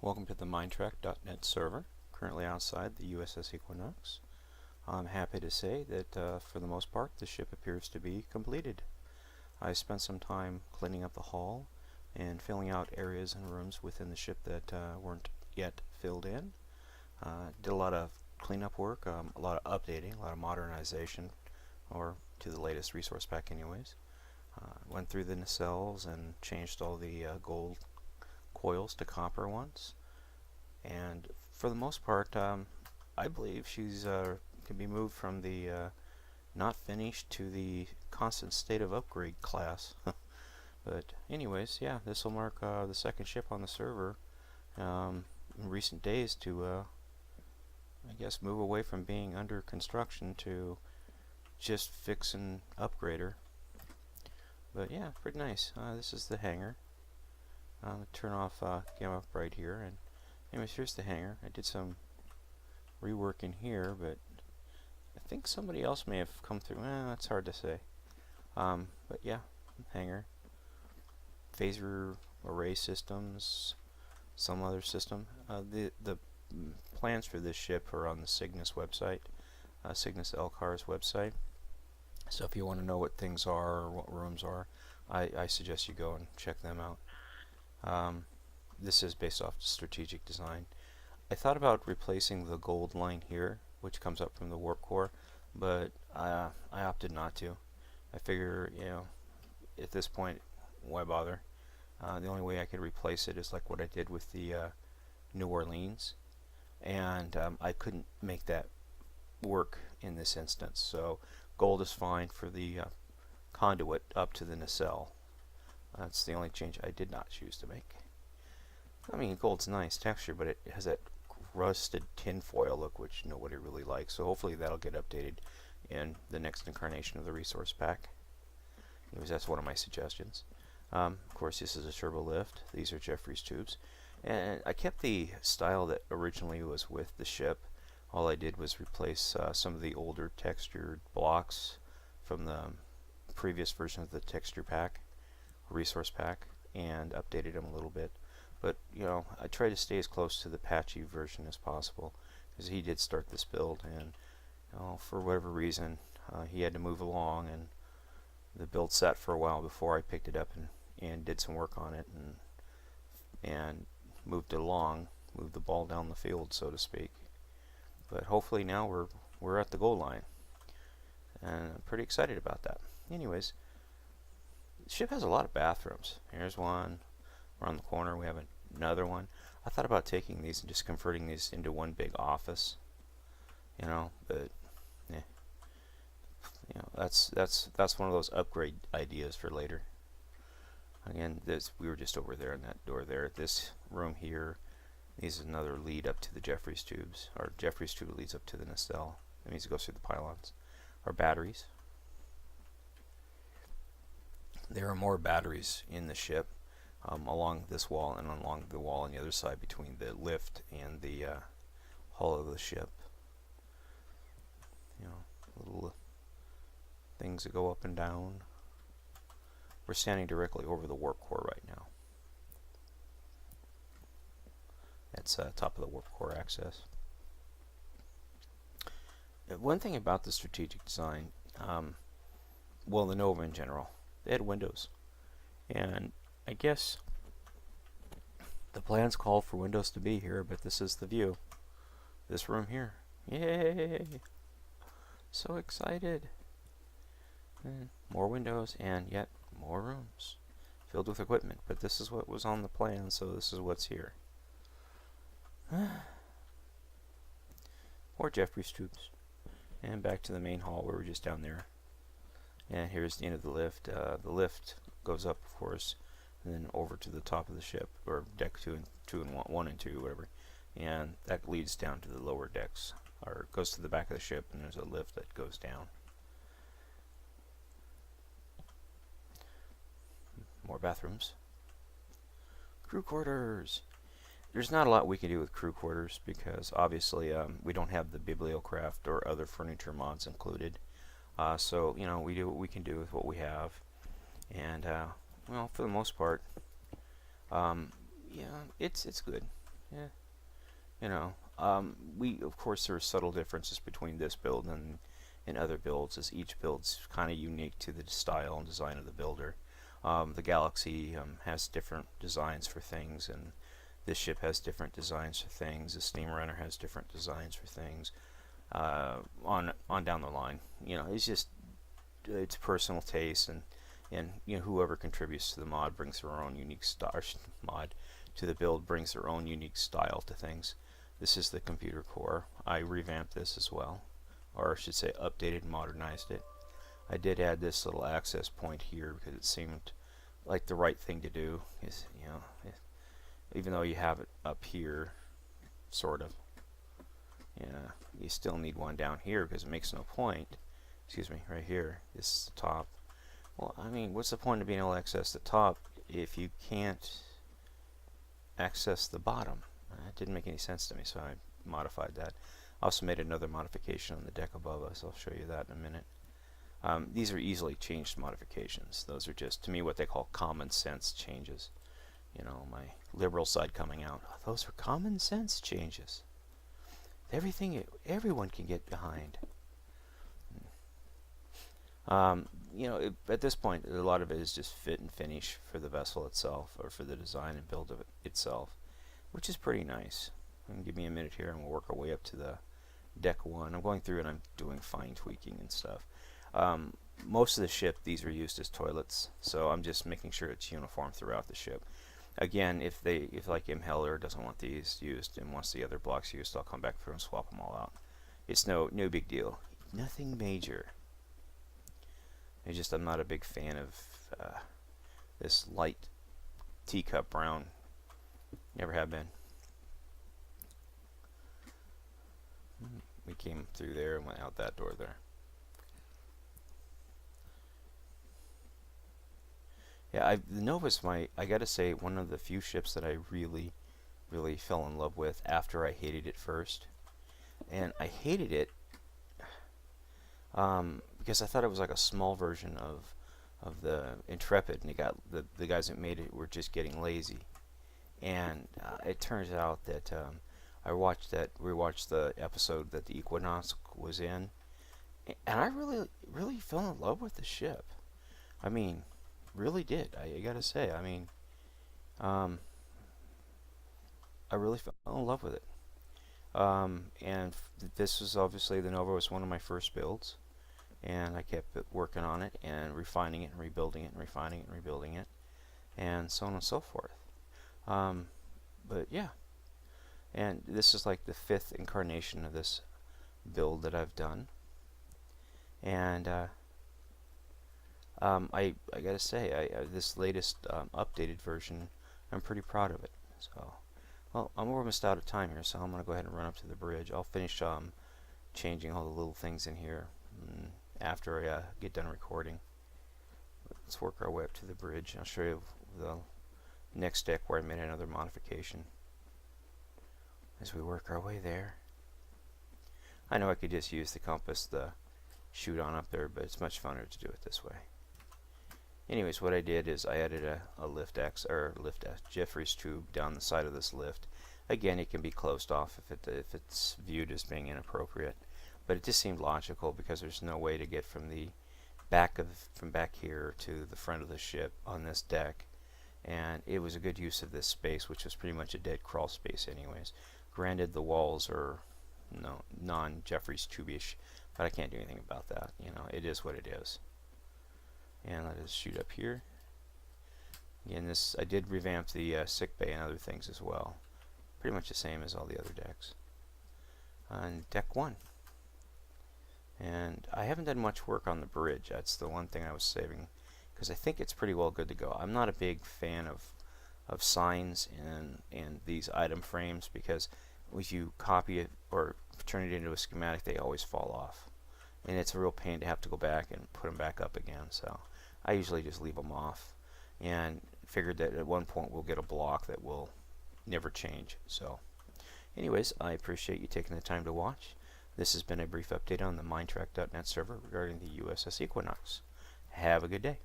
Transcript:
Welcome to the Mindtrack.net server, currently outside the USS Equinox. I'm happy to say that for the most part the ship appears to be completed. I spent some time cleaning up the hull and filling out areas and rooms within the ship that weren't yet filled in. Did a lot of cleanup work, a lot of updating, a lot of modernization, or to the latest resource pack anyways. Went through the nacelles and changed all the gold coils to copper ones, and for the most part I believe she's can be moved from the not finished to the constant state of upgrade class. But anyways, yeah, this will mark the second ship on the server in recent days to I guess move away from being under construction to just fix and upgrade her. But yeah, pretty nice. This is the hangar. Turn off gamma right here, and anyways, here's the hangar. I did some rework in here, but I think somebody else may have come through. That's hard to say. But yeah, hangar, phaser array systems, some other system. The plans for this ship are on the Cygnus website, Cygnus Elcar's website. So if you want to know what things are or what rooms are, I suggest you go and check them out. This is based off strategic design. I thought about replacing the gold line here, which comes up from the warp core, but I opted not to. I figure, you know, at this point, why bother? The only way I could replace it is like what I did with the New Orleans, and I couldn't make that work in this instance. So gold is fine for the conduit up to the nacelle. That's the only change I did not choose to make. I mean, gold's nice texture, but it has that rusted tinfoil look, which nobody really likes. So hopefully that'll get updated in the next incarnation of the resource pack. Anyways, that's one of my suggestions. Of course, this is a turbo lift. These are Jeffries tubes. And I kept the style that originally was with the ship. All I did was replace some of the older textured blocks from the previous version of the texture pack, resource pack, and updated them a little bit. But you know, I try to stay as close to the patchy version as possible, because he did start this build, and you know, for whatever reason he had to move along, and the build sat for a while before I picked it up and did some work on it and moved it along, moved the ball down the field, so to speak. But hopefully now we're at the goal line, and I'm pretty excited about that. Anyways, the ship has a lot of bathrooms. Here's one. Around the corner we have another one. I thought about taking these and just converting these into one big office, you know, but yeah, you know, that's one of those upgrade ideas for later. Again, we were just over there in that door there. This room here is another lead up to the Jeffries tubes, or Jeffries tube leads up to the nacelle. That means it goes through the pylons, or batteries. There are more batteries in the ship along this wall and along the wall on the other side between the lift and the hull of the ship. You know, little things that go up and down. We're standing directly over the warp core right now. That's top of the warp core access. One thing about the strategic design, well, the Nova in general, they had windows, and I guess the plans call for windows to be here, but this is the view. This room here. Yay! So excited! And more windows, and yet more rooms filled with equipment. But this is what was on the plan, so this is what's here. More Jeffries tubes. And back to the main hall where we're just down there. And here's the end of the lift. The lift goes up, of course, and then over to the top of the ship, or deck 1 and 2, whatever, and that leads down to the lower decks, or goes to the back of the ship, and there's a lift that goes down. More bathrooms. Crew quarters. There's not a lot we can do with crew quarters because obviously we don't have the bibliocraft or other furniture mods included. So you know, we do what we can do with what we have, and well, for the most part, yeah, it's good. yeah, you know, we of course there are subtle differences between this build and other builds, as each build's kind of unique to the style and design of the builder. The Galaxy has different designs for things, and this ship has different designs for things. The Steam Runner has different designs for things. On down the line, you know, it's personal taste, and you know, whoever contributes to the mod brings their own unique style. Mod to the build brings their own unique style to things. This is the computer core. I revamped this as well, or I should say updated and modernized it. I did add this little access point here because it seemed like the right thing to do. Is, you know, even though you have it up here, sort of, yeah, you still need one down here because it makes no point. Excuse me, right here. This is the top. Well, I mean, what's the point of being able to access the top if you can't access the bottom? It didn't make any sense to me, so I modified that. I also made another modification on the deck above us. I'll show you that in a minute. These are easily changed modifications. Those are just, to me, what they call common sense changes. You know, my liberal side coming out. Oh, those are common sense changes. Everything everyone can get behind. You know, at this point, a lot of it is just fit and finish for the vessel itself, or for the design and build of it itself, which is pretty nice. Give me a minute here, and we'll work our way up to the deck 1. I'm going through and I'm doing fine tweaking and stuff. Most of the ship, these are used as toilets, so I'm just making sure it's uniform throughout the ship. Again, if like Imheller doesn't want these used and wants the other blocks used, I'll come back through and swap them all out. It's no big deal. Nothing major. It's just I'm not a big fan of this light teacup brown. Never have been. We came through there and went out that door there. Yeah, the Nova's I gotta say, one of the few ships that I really fell in love with after I hated it first. And I hated it because I thought it was like a small version of the Intrepid, and the guys that made it were just getting lazy. And it turns out that I rewatched the episode that the Equinox was in, and I really fell in love with the ship. I mean, really did. I gotta say, I mean, I really fell in love with it. And this was obviously, the Nova was one of my first builds, and I kept working on it and refining it and rebuilding it and refining it and rebuilding it, and so on and so forth. But yeah, and this is like the 5th incarnation of this build that I've done, and I gotta say, this latest updated version, I'm pretty proud of it. So, well, I'm almost out of time here, so I'm gonna go ahead and run up to the bridge. I'll finish changing all the little things in here after I get done recording. Let's work our way up to the bridge. I'll show you the next deck where I made another modification as we work our way there. I know I could just use the compass, the chute on up there, but it's much funner to do it this way. Anyways, what I did is I added a lift Jeffries tube down the side of this lift. Again, it can be closed off if it's viewed as being inappropriate, but it just seemed logical because there's no way to get from back here to the front of the ship on this deck, and it was a good use of this space, which was pretty much a dead crawl space anyways. Granted, the walls are non-Jeffries tube-ish, but I can't do anything about that. You know, it is what it is. And let us shoot up here. Again, I did revamp the sick bay and other things as well. Pretty much the same as all the other decks. On deck 1. And I haven't done much work on the bridge. That's the one thing I was saving, because I think it's pretty well good to go. I'm not a big fan of signs and these item frames, because if you copy it or turn it into a schematic, they always fall off. And it's a real pain to have to go back and put them back up again. So I usually just leave them off, and figured that at one point we'll get a block that will never change. So anyways, I appreciate you taking the time to watch. This has been a brief update on the Mindtrack.net server regarding the USS Equinox. Have a good day.